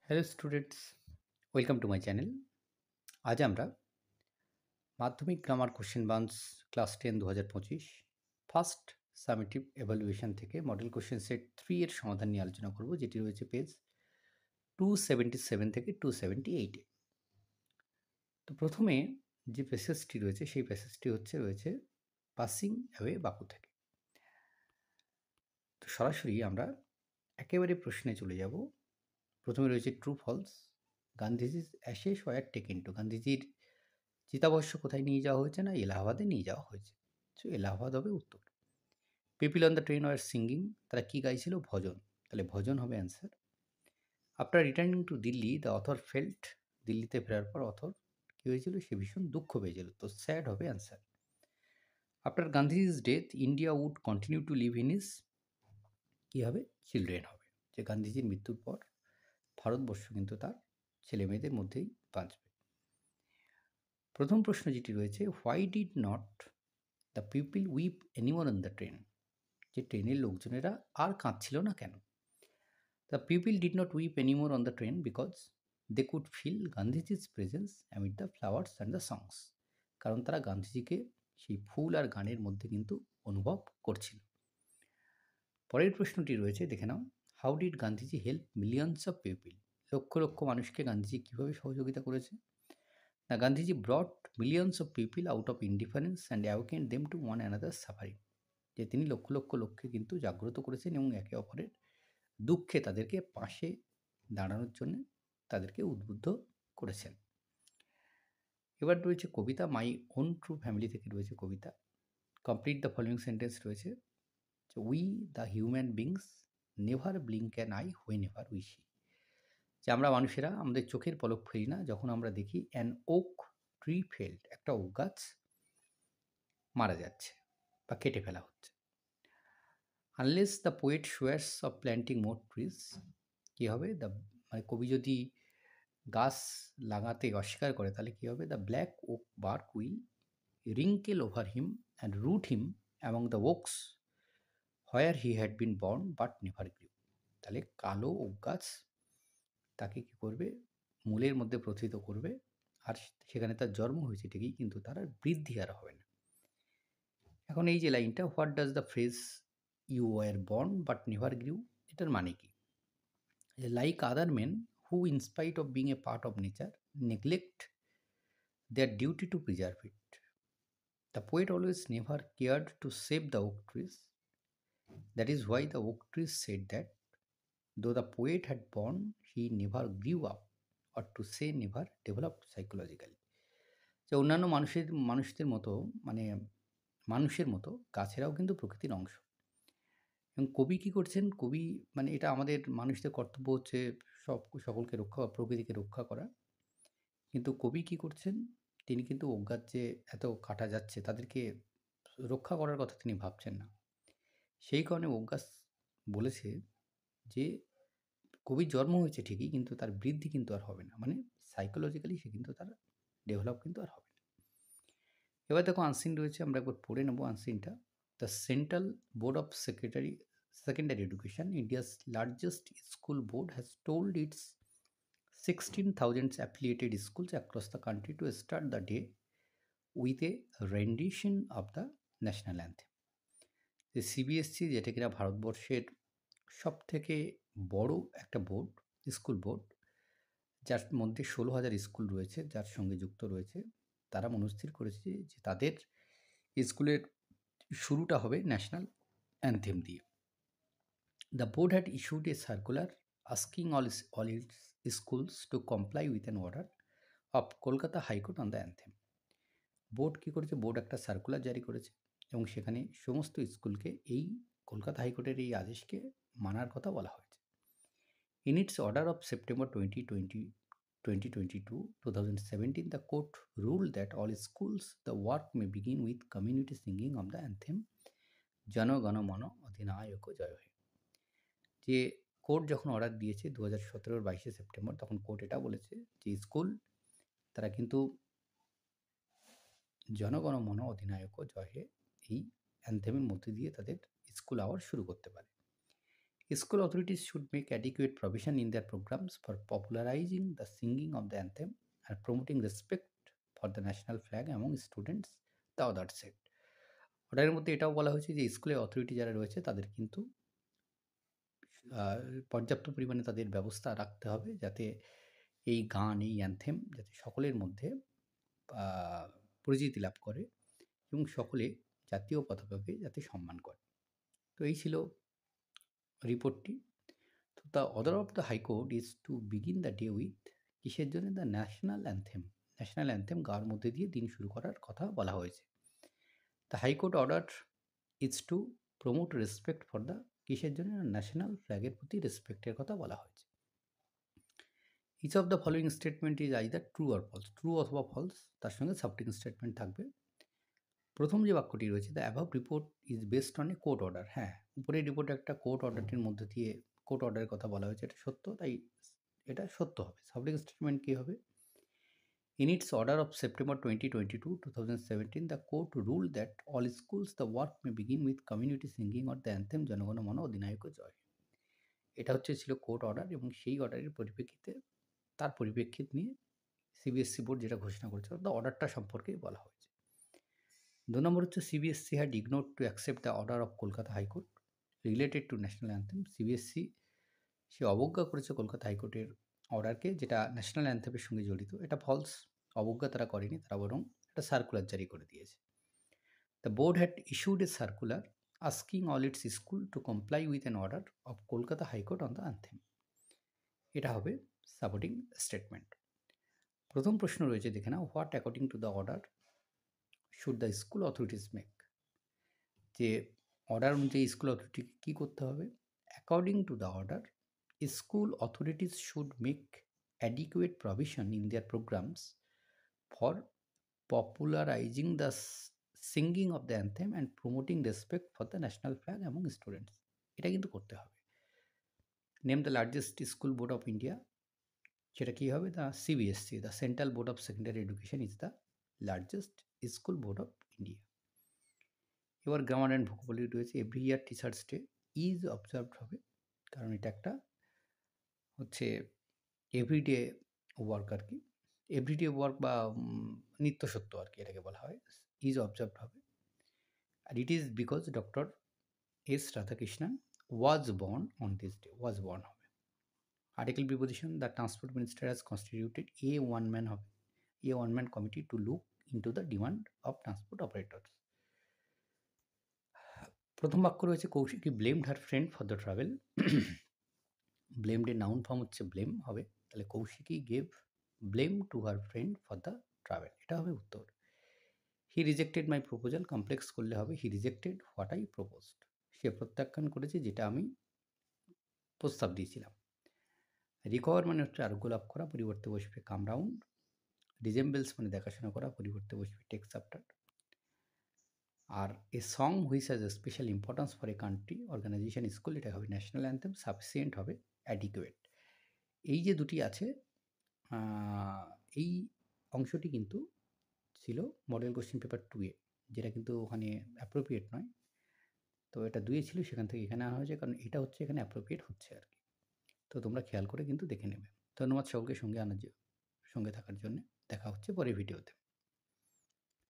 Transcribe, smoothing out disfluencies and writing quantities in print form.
Hello students, welcome to my channel. আজ আমরা মাধ্যমিক grammar question banks class 10 2025 first summative evaluation থেকে model question set 3 এর সমাধান নিয়ে আলোচনা করব, যেটি রয়েছে পেজ 277 থেকে 278 এ। তো প্রথমে যে প্যাসেজটি রয়েছে সেই প্যাসেজটি রয়েছে পাসিং অ্যাওয়ে বাপু থেকে। তো সরাসরি আমরা একেবারে প্রশ্নে চলে যাব। প্রথমে রয়েছে ট্রু ফলস। গান্ধীজির অ্যাশেস ওয়ার টেকেন টু, গান্ধীজির চিতাভস্ম কোথায় নিয়ে যাওয়া হয়েছে? না, এলাহাবাদে নিয়ে যাওয়া হয়েছে। সো এলাহাবাদ হবে উত্তর। People on the train were singing, তারা কী গাইছিল? ভজন। তাহলে ভজন হবে answer. After returning to Delhi the author felt, দিল্লিতে ফেরার পর অথর কী হয়েছিল? সে ভীষণ দুঃখ পেয়েছিল, তো স্যাড হবে অ্যান্সার। আফটার গান্ধীজির death India would continue to live in is, কী হবে? চিলড্রেন হবে। যে গান্ধীজির মৃত্যুর পর ভারতবর্ষ কিন্তু তার ছেলে মেয়েদের মধ্যেই বাঁচবে। প্রথম প্রশ্ন যেটি রয়েছে, why did not the people weep anymore on the train, যে ট্রেনের লোকজনেরা আর কাঁদছিল না কেন? The people did not weep anymore on the train because they could feel Gandhiji's presence amid the flowers and the songs, কারণ তারা গান্ধীজিকে সেই ফুল আর গানের মধ্যে কিন্তু অনুভব করছিল। পরের প্রশ্নটি রয়েছে, দেখে নাও, how did Gandhiji help millions of people, lakh lakh মানুষকে গান্ধীজি কীভাবে সহযোগিতা করেছে? না, Gandhiji brought millions of people out of indifference and awakened them to one another suffering, যে তিনি লক্ষ লক্ষ লোককে কিন্তু জাগ্রত করেছেন এবং একে অপরের দুঃখে তাদেরকে পাশে দাঁড়ানোর জন্য তাদেরকে উদ্বুদ্ধ করেছেন। এবার রয়েছে কবিতা, মাই ওন ট্রু ফ্যামিলি থেকে রয়েছে কবিতা। কমপ্লিট দ্য ফলোয়িং সেন্টেন্স রয়েছে, we the human beings never blink an I when ever we see, যে আমরা মানুষেরা আমাদের চোখের পলক ফেলি না যখন আমরা দেখি অ্যান ওক ট্রি ফেল্ড, একটা ওক গাছ মারা যাচ্ছে বা কেটে ফেলা হচ্ছে। Unless the poet swears of planting more trees, কী হবে? দ্য, মানে কবি যদি গাছ লাগাতে অস্বীকার করে তাহলে কী হবে? The black oak bark will wrinkle over him and root him among the oaks where he had been born but never grew, তাহলে কালো ওক গাছ তাকে কী করবে? মূলের মধ্যে প্রথিত করবে, আর সেখানে তার জন্ম হয়েছে ঠিকই, কিন্তু তার আর বৃদ্ধি আর হবে না। এখন এই যে লাইনটা, what does the phrase you were born but never grew, এটার মানে কি? Like other men who in spite of being a part of nature neglect their duty to preserve it, the poet always never cared to save the oak trees, that is why the oak trees said that though the poet had born he never grew up, or to say never developed psychologically, যে অন্যান্য মানুষদের মতো, মানে মানুষের মতো গাছেরাও কিন্তু প্রকৃতির অংশ। এবং কবি কী করছেন? কবি, মানে এটা আমাদের মানুষদের কর্তব্য হচ্ছে সকলকে রক্ষা, প্রকৃতিকে রক্ষা করা। কিন্তু কবি কী করছেন? তিনি কিন্তু অজ্ঞাত যে এত কাটা যাচ্ছে তাদেরকে রক্ষা করার কথা তিনি ভাবছেন না। সেই কারণে অজ্ঞাত বলেছে যে কবির জন্ম হয়েছে ঠিকই, কিন্তু তার বৃদ্ধি কিন্তু আর হবে না, মানে সাইকোলজিক্যালি সে কিন্তু তার ডেভেলপ কিন্তু আর হবে না। এবার দেখো আনসিন রয়েছে, আমরা একবার পড়ে নেবো আনসিনটা। The central board of secondary education, India's largest school board, has told its 16,000 affiliated schools across the country to start the day with a rendition of the national anthem. যে সিবিএসসি, যেটা কিনা ভারতবর্ষের সব থেকে বড় একটা বোর্ড, স্কুল বোর্ড, যার মধ্যে 16,000 স্কুল রয়েছে, যার সঙ্গে যুক্ত রয়েছে, তারা মনস্থির করেছে যে তাদের স্কুলের শুরুটা হবে ন্যাশনাল অ্যানথেম দিয়ে। The board had issued a circular asking all its schools to comply with an order of Kolkata high court on the anthem. Board কী করেছে? বোর্ড একটা সার্কুলার জারি করেছে এবং সেখানে সমস্ত স্কুলকে এই কলকাতা হাইকোর্টের এই আদেশকে মানার কথা বলা হয়েছে। In it's order of September 2017, the court ruled that all schools the work may begin with community singing of the anthem Jana Gana Mana অধিনায়ক জয় হে। যে কোর্ট যখন অর্ডার দিয়েছে 2017 22শে সেপ্টেম্বর, তখন কোর্ট এটা বলেছে যে স্কুল তারা কিন্তু জনগণ মন অধিনায়ক জয় হে এই অ্যানথেমের মধ্যে দিয়ে তাদের স্কুল আওয়ার শুরু করতে পারে। School authorities should make adequate provision in their programs for popularizing the singing of the anthem and promoting respect for the national flag among students, the other said. অর্ডারের মধ্যে এটাও বলা হয়েছে যে স্কুলের অথরিটি যারা রয়েছে তাদের কিন্তু পর্যাপ্ত পরিমাণে তাদের ব্যবস্থা রাখতে হবে যাতে এই গান, এই অ্যানথেম যাতে সকলের মধ্যে আ পরিচিতি লাভ করে এবং সকলে জাতীয় পতাকাকে যাতে সম্মান করে। তো এই ছিল রিপোর্টটি। তো the order of the high court is to begin the day with কিসের জন্য? The national anthem. National anthem গাওয়ার মধ্যে দিয়ে দিন শুরু করার কথা বলা হয়েছে। The high court order is to promote respect for the কিসের জন্য? ন্যাশনাল ফ্ল্যাগের প্রতি রেসপেক্টের কথা বলা হয়েছে। Each of the following statement is either true or false. True অথবা ফলস, তার সঙ্গে সাবটেক্সট স্টেটমেন্ট থাকবে। প্রথম যে বাক্যটি রয়েছে, the above report is based on a court order. হ্যাঁ, উপরের রিপোর্টে একটা কোর্ট অর্ডারটির মধ্যে দিয়ে কোর্ট অর্ডারের কথা বলা হয়েছে, এটা সত্য, তাই এটা সত্য হবে। সাবটেক্সট স্টেটমেন্ট কী হবে? In its order of September 2017, the court ruled that all schools the work may begin with community singing or the anthem জনগণ মন অধিনায়ক জয়। এটা ছিল কোর্ট অর্ডার এবং সেই অর্ডারের পরিপ্রেক্ষিতে তার পরিপ্রেক্ষিত নিয়ে সিবিএসসি বোর্ড যেটা ঘোষণা করেছে অর্থাৎ অর্ডারটা সম্পর্কেই বলা হয়েছে। 2 নম্বর হচ্ছে CBSE had ignored to accept the order of Kolkata high court related to national anthem. CBSE সে অবজ্ঞা করেছে কলকাতা হাইকোর্টের অর্ডারকে যেটা ন্যাশনাল অ্যান্থেমের সঙ্গে জড়িত। এটা ফলস, অবজ্ঞা তারা করেনি, তারা বরং একটা সার্কুলার জারি করে দিয়েছে। The board had issued a circular asking all its school to comply with an order of Kolkata high court on the anthem. এটা হবে সাপোর্টিং স্টেটমেন্ট। প্রথম প্রশ্ন রয়েছে, দেখে নাও, what according to the order should the school authorities make. যে order অনুযায়ী school অথরিটিকে কী করতে হবে? According to the order school authorities should make adequate provision in their programs for popularizing the singing of the anthem and promoting respect for the national flag among students. এটা কিন্তু করতে হবে। Name the largest school board of India, সেটা কী হবে? The CBSE, the central board of secondary education is the largest school board of India. এবার grammar and vocabulary রয়েছে। Every year teachers day is observed হবে, কারণ এটা একটা হচ্ছে everyday work আর কি, এভরিডে ওয়ার্ক বা নিত্য সত্য আর কি এটাকে বলা হয়, ইজ অবজার্ভড হবে। আর it is because doctor S Radhakrishnan was born on this day, was born হবে। Article preposition, the transport minister has constituted a one man হবে, a one man committee to look into the demand of transport operators. প্রথম বাক্য রয়েছে, Kaushiki blamed her friend for the travel. ব্লেমডের noun form হচ্ছে blame হবে, তাহলে Kaushiki gave blame to her friend for the travel, এটা হবে উত্তর। He rejected my proposal, complex করলে হবে he rejected what I proposed, সে প্রত্যাখ্যান করেছে যেটা আমি প্রস্তাব দিয়েছিলাম। রিকভার মানে হচ্ছে আরোগ্য লাভ করা, পরিবর্তে বসবে কাম রাউন্ড। রিজেম্বলস মানে দেখাশোনা করা, পরিবর্তে বসবে টেক্স আফটার। আর a song which has a special importance for a country, organisation, school, এটা হবে ন্যাশনাল অ্যান্থেম। সাফিসিয়েন্ট হবে অ্যাডিকুয়েট। এই যে দুটি আছে, এই অংশটি কিন্তু ছিল মডেল কোশ্চেন পেপার 2-এ, যেটা কিন্তু ওখানে অ্যাপ্রোপ্রিয়েট নয়। তো এটা 2-এ ছিল, সেখান থেকে এখানে আনা হয়েছে, কারণ এটা হচ্ছে এখানে অ্যাপ্রোপ্রিয়েট হচ্ছে আর কি। তো তোমরা খেয়াল করে কিন্তু দেখে নেবে। ধন্যবাদ সকলকে সঙ্গে থাকার জন্য। দেখা হচ্ছে পরের ভিডিওতে।